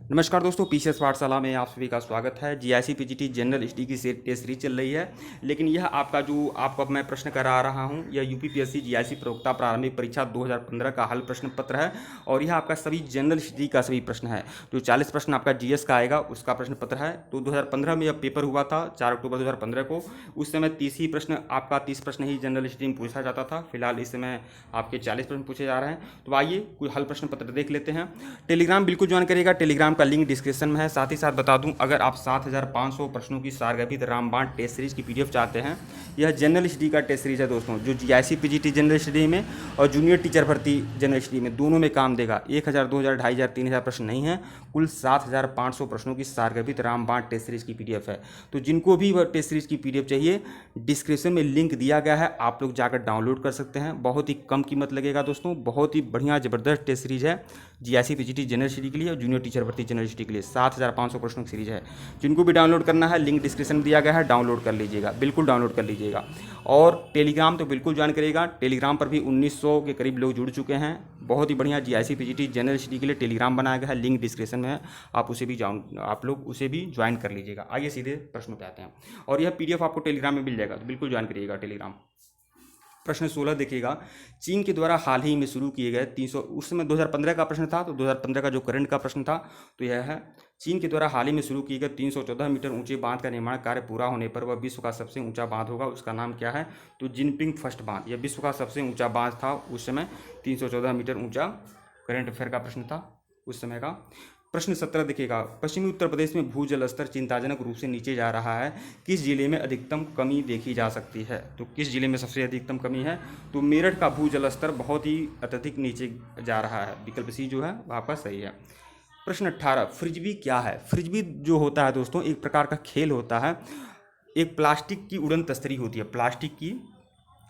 नमस्कार दोस्तों, पीसीएस पाठशाला में आप सभी का स्वागत है। जीआईसी पीजीटी जनरल हिस्ट्री की टेस्ट सीरीज चल रही है, लेकिन यह आपका जो आपको अब मैं प्रश्न करा रहा हूं, यह यूपीपीएससी जीआईसी प्रवक्ता प्रारंभिक परीक्षा 2015 का हल प्रश्न पत्र है और यह आपका सभी जनरल हिस्ट्री का सभी प्रश्न है। जो 40 प्रश्न आपका जीएस का आएगा उसका प्रश्न पत्र है। तो 2015 में यह पेपर हुआ था 4 अक्टूबर 2015 को। उस समय 30 प्रश्न ही जनरल हिस्ट्री में पूछा जाता था। फिलहाल इस समय आपके 40 प्रश्न पूछे जा रहे हैं। तो आइए कोई हल प्रश्न पत्र देख लेते हैं। टेलीग्राम बिल्कुल ज्वाइन करिएगा, टेलीग्राम का लिंक डिस्क्रिप्शन में है। साथ ही साथ बता दूं, अगर आप 7500 प्रश्नों की सारगर्भित रामबाण टेस्ट सीरीज की पीडीएफ चाहते हैं, यह जनरल हिस्ट्री का टेस्ट सीरीज है दोस्तों, जो जीआईसी पीजीटी जनरल हिस्ट्री में और जूनियर टीचर भर्ती जनरल हिस्ट्री में दोनों में काम देगा। 1000, 2000, 2500, 3000 प्रश्न नहीं है, कुल 7500 प्रश्नों की सारगर्भित रामबाण टेस्ट सीरीज की पीडीएफ है। तो जिनको भी वह टेस्ट सीरीज की पीडीएफ चाहिए, डिस्क्रिप्शन में लिंक दिया गया है, आप लोग जाकर डाउनलोड कर सकते हैं। बहुत ही कम कीमत लगेगा दोस्तों, बहुत ही बढ़िया ज़बरदस्त टेस्ट सीरीज है जीआईसी पीजीटी जनरल हिस्ट्री के लिए और जूनियर टीचर भर्ती जनरल हिस्ट्री के लिए। 7500 प्रश्नों की सीरीज है। जिनको भी डाउनलोड करना है, लिंक डिस्क्रिप्शन में दिया गया है, डाउनलोड कर लीजिएगा, बिल्कुल डाउनलोड कर लीजिएगा। और टेलीग्राम तो बिल्कुल ज्वाइन करिएगा। टेलीग्राम पर भी 1900 के करीब लोग जुड़ चुके हैं। बहुत ही बढ़िया जीआईसी पीजीटी जनरल हिस्ट्री के लिए टेलीग्राम बनाया गया है, लिंक डिस्क्रिप्शन में है, आप लोग उसे भी ज्वाइन कर लीजिएगा। आइए सीधे प्रश्नों पे आते हैं और यह पीडीएफ आपको टेलीग्राम में मिल जाएगा, तो बिल्कुल ज्वाइन करिएगा टेलीग्राम। प्रश्न 16 देखिएगा, चीन के द्वारा हाल ही में शुरू किए गए 300, उस समय 2015 का प्रश्न था, तो 2015 का जो करंट का प्रश्न था तो यह है, चीन के द्वारा हाल ही में शुरू किए गए 314 मीटर ऊंचे बांध का निर्माण कार्य पूरा होने पर वह विश्व का सबसे ऊंचा बांध होगा, उसका नाम क्या है? तो जिनपिंग फर्स्ट बांध। यह विश्व का सबसे ऊंचा बांध था उस समय, 314 मीटर ऊंचा करंट अफेयर का प्रश्न था उस समय का। प्रश्न 17 देखिएगा, पश्चिमी उत्तर प्रदेश में भूजल स्तर चिंताजनक रूप से नीचे जा रहा है, किस जिले में अधिकतम कमी देखी जा सकती है? तो किस जिले में सबसे अधिकतम कमी है? तो मेरठ का भूजल स्तर बहुत ही अत्यधिक नीचे जा रहा है। विकल्प सी जो है वह आपका सही है। प्रश्न 18, फ्रिजबी क्या है? फ्रिजबी जो होता है दोस्तों, एक प्रकार का खेल होता है। एक प्लास्टिक की उड़न तस्तरी होती है, प्लास्टिक की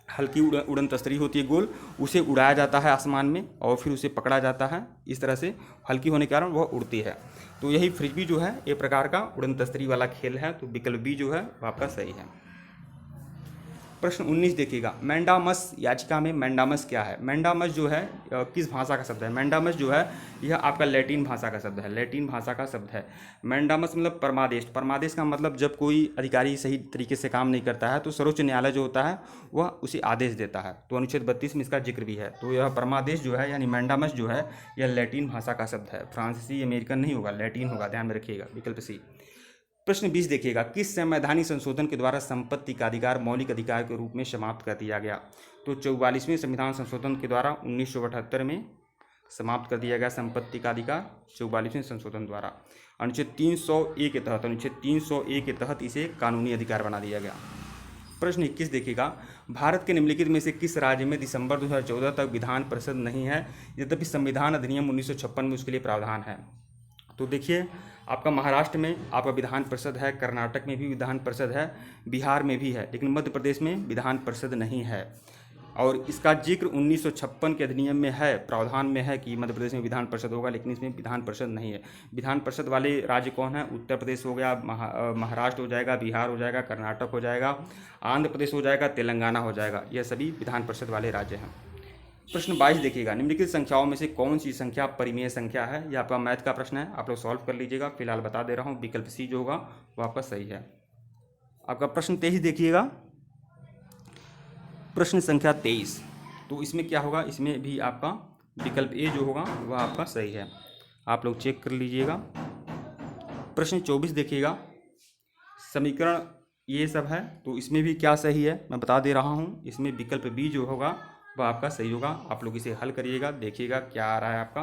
हल्की उड़न तस्तरी होती है गोल, उसे उड़ाया जाता है आसमान में और फिर उसे पकड़ा जाता है। इस तरह से हल्की होने के कारण वह उड़ती है। तो यही फ्रिजबी जो है एक प्रकार का उड़न तस्तरी वाला खेल है। तो विकल्प बी जो है वह आपका सही है। प्रश्न 19 देखिएगा, मैंडामस याचिका में मैंडामस क्या है? मैंडामस जो है किस भाषा का शब्द है? मैंडामस जो है यह आपका लैटिन भाषा का शब्द है, लैटिन भाषा का शब्द है। मैंडामस मतलब परमादेश। परमादेश का मतलब जब कोई अधिकारी सही तरीके से काम नहीं करता है तो सर्वोच्च न्यायालय जो होता है वह उसे आदेश देता है। तो अनुच्छेद 32 में इसका जिक्र भी है। तो यह परमादेश जो है यानी मैंडामस जो है यह लैटिन भाषा का शब्द है, फ्रांसीसी अमेरिकन नहीं होगा, लैटिन होगा, ध्यान में रखिएगा। विकल्प सी। प्रश्न 20 देखिएगा, किस संवैधानिक संशोधन के द्वारा संपत्ति का अधिकार मौलिक अधिकार के रूप में समाप्त कर दिया गया? तो 44वें संविधान संशोधन के द्वारा 1978 में समाप्त कर दिया गया संपत्ति का अधिकार 44वें संशोधन द्वारा। अनुच्छेद 300A के तहत इसे कानूनी अधिकार बना दिया गया। प्रश्न 21 देखिएगा, भारत के निम्नलिखित में से किस राज्य में दिसंबर 2014 तक विधान परिषद नहीं है, यद्यपि संविधान अधिनियम 1956 में उसके लिए प्रावधान है? तो देखिए, आपका महाराष्ट्र में आपका विधान परिषद है, कर्नाटक में भी विधान परिषद है, बिहार में भी है, लेकिन मध्य प्रदेश में विधान परिषद नहीं है। और इसका जिक्र 1956 के अधिनियम में है, प्रावधान में है कि मध्य प्रदेश में विधान परिषद होगा, लेकिन इसमें विधान परिषद नहीं है। विधान परिषद वाले राज्य कौन है? उत्तर प्रदेश हो गया, महाराष्ट्र हो जाएगा, बिहार हो जाएगा, कर्नाटक हो जाएगा, आंध्र प्रदेश हो जाएगा, तेलंगाना हो जाएगा। यह सभी विधान परिषद वाले राज्य हैं। प्रश्न 22 देखिएगा, निम्नलिखित संख्याओं में से कौन सी संख्या परिमेय संख्या है? यह आपका मैथ का प्रश्न है, आप लोग सॉल्व कर लीजिएगा। फिलहाल बता दे रहा हूँ, विकल्प सी जो होगा वो आपका सही है। आपका प्रश्न 23 देखिएगा, प्रश्न संख्या 23। तो इसमें क्या होगा? इसमें भी आपका विकल्प ए जो होगा वह आपका सही है, आप लोग चेक कर लीजिएगा। प्रश्न 24 देखिएगा, समीकरण ये सब है, तो इसमें भी क्या सही है मैं बता दे रहा हूँ। इसमें विकल्प बी जो होगा वह आपका सही होगा। आप लोग इसे हल करिएगा, देखिएगा क्या आ रहा है आपका।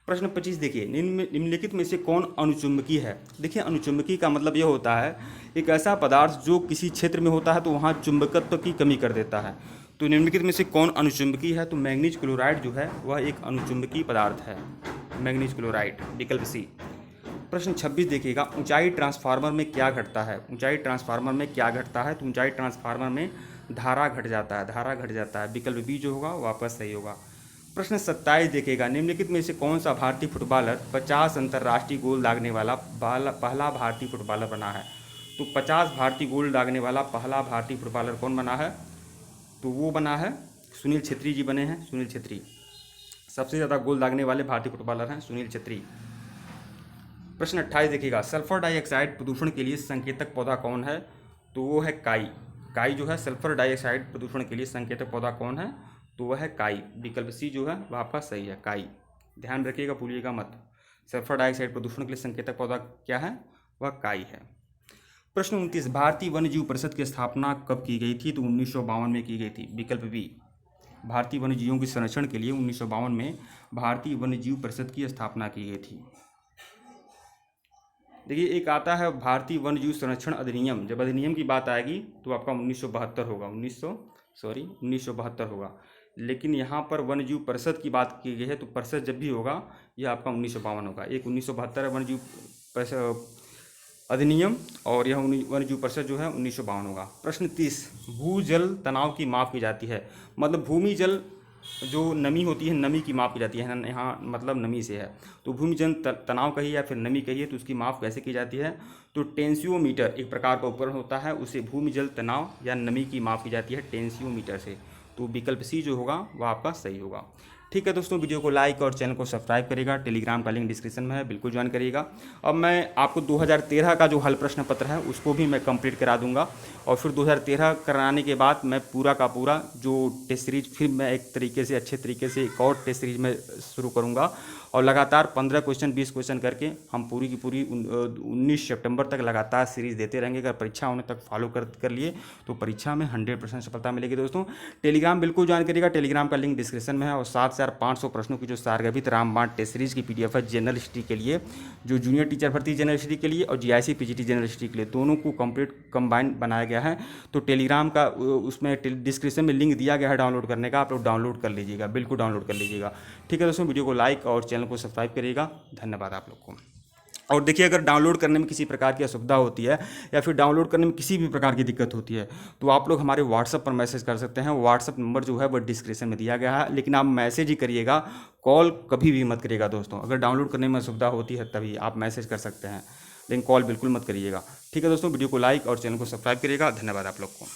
प्रश्न 25 देखिए, निम्नलिखित में से कौन अनुचुंबकीय है? देखिए, अनुचुंबकीय का मतलब यह होता है एक ऐसा पदार्थ जो किसी क्षेत्र में होता है तो वहाँ चुंबकत्व की कमी कर देता है। तो निम्नलिखित में से कौन अनुचुंबकीय है? तो मैग्नीज क्लोराइड जो है वह एक अनुचुंबकीय पदार्थ है, मैग्नीज क्लोराइड, विकल्प सी। प्रश्न 26 देखिएगा, ऊंचाई ट्रांसफार्मर में क्या घटता है? ऊंचाई ट्रांसफार्मर में क्या घटता है? तो ऊंचाई ट्रांसफार्मर में धारा घट जाता है, धारा घट जाता है। विकल्प बी जो होगा वापस सही होगा। प्रश्न 27 देखिएगा, निम्नलिखित में से कौन सा भारतीय फुटबॉलर 50 अंतर्राष्ट्रीय गोल दागने वाला पहला भारतीय फुटबॉलर बना है? तो 50 भारतीय गोल दागने वाला पहला भारतीय फुटबॉलर कौन बना है? तो वो बना है सुनील छेत्री जी बने हैं, सुनील छेत्री। सबसे ज़्यादा गोल दागने वाले भारतीय फुटबॉलर हैं सुनील छेत्री। प्रश्न 28 देखिएगा, सल्फर डाइऑक्साइड प्रदूषण के लिए संकेतक पौधा कौन है? तो वो है काई। काई जो है सल्फर डाइऑक्साइड प्रदूषण के लिए संकेतक पौधा कौन है? तो वह है काई। विकल्प सी जो है वह आपका सही है, काई। ध्यान रखिएगा, भूलिएगा मत। सल्फर डाइऑक्साइड प्रदूषण के लिए संकेतक पौधा क्या है? वह काई है। प्रश्न 29, भारतीय वन्यजीव परिषद की स्थापना कब की गई थी? तो 1952 में की गई थी। विकल्प बी, भारतीय वन्यजीवों के संरक्षण के लिए 1952 में भारतीय वन्यजीव परिषद की स्थापना की गई थी। देखिए, एक आता है भारतीय वन्यजीव संरक्षण अधिनियम। जब अधिनियम की बात आएगी तो आपका 1972 होगा, 1972 होगा। लेकिन यहाँ पर वन्यजीव परिषद की बात की गई है, तो परिषद जब भी होगा यह आपका 1952 होगा। एक 1972 है वन्यजीव अधिनियम, और यह वन्यजीव परिषद जो है 1952 होगा। प्रश्न 30, भूजल तनाव की माप की जाती है। मतलब भूमि जल जो नमी होती है, नमी की माप की जाती है। यहाँ मतलब नमी से है, तो भूमि जल तनाव कहिए या फिर नमी कहिए, तो उसकी माप कैसे की जाती है? तो टेंसियोमीटर एक प्रकार का उपकरण होता है, उसे भूमि जल तनाव या नमी की माप की जाती है टेंसियोमीटर से। तो विकल्प सी जो होगा वह आपका सही होगा। ठीक है दोस्तों, वीडियो को लाइक और चैनल को सब्सक्राइब करिएगा। टेलीग्राम का लिंक डिस्क्रिप्शन में है, बिल्कुल ज्वाइन करिएगा। अब मैं आपको 2013 का जो हल प्रश्न पत्र है उसको भी मैं कंप्लीट करा दूंगा, और फिर 2013 कराने के बाद मैं पूरा का पूरा जो टेस्ट सीरीज फिर मैं एक तरीके से अच्छे तरीके से एक और टेस्ट सीरीज में शुरू करूँगा, और लगातार 15 क्वेश्चन 20 क्वेश्चन करके हम पूरी की पूरी 19 सितंबर तक लगातार सीरीज देते रहेंगे। अगर परीक्षा होने तक फॉलो कर लिए तो परीक्षा में 100% सफलता मिलेगी। दोस्तों टेलीग्राम बिल्कुल ज्वाइन करिएगा, टेलीग्राम का लिंक डिस्क्रिप्शन में है। और 7500 प्रश्नों की जो सारगर्भित रामबाण टेस्ट सीरीज की PDF है जनरल हिस्ट्री के लिए, जो जूनियर टीचर भर्ती जनरल हिस्ट्री के लिए और GIC PGT जनरल हिस्ट्री के लिए, दोनों को कंप्लीट कंबाइन बनाया गया है। तो टेलीग्राम का उसमें डिस्क्रिप्शन में लिंक दिया गया है डाउनलोड करने का, आप लोग डाउनलोड कर लीजिएगा, बिल्कुल डाउनलोड कर लीजिएगा। ठीक है दोस्तों, वीडियो को लाइक और चैनल को सब्सक्राइब करिएगा। धन्यवाद आप लोग को। और देखिए, अगर डाउनलोड करने में किसी प्रकार की असुविधा होती है या फिर डाउनलोड करने में किसी भी प्रकार की दिक्कत होती है, तो आप लोग हमारे व्हाट्सएप पर मैसेज कर सकते हैं। व्हाट्सएप नंबर जो है वो डिस्क्रिप्शन में दिया गया है, लेकिन आप मैसेज ही करिएगा, कॉल कभी भी मत करिएगा दोस्तों। अगर डाउनलोड करने में असुविधा होती है तभी आप मैसेज कर सकते हैं, लेकिन कॉल बिल्कुल मत करिएगा। ठीक है दोस्तों, वीडियो को लाइक और चैनल को सब्सक्राइब करिएगा। धन्यवाद आप लोग को।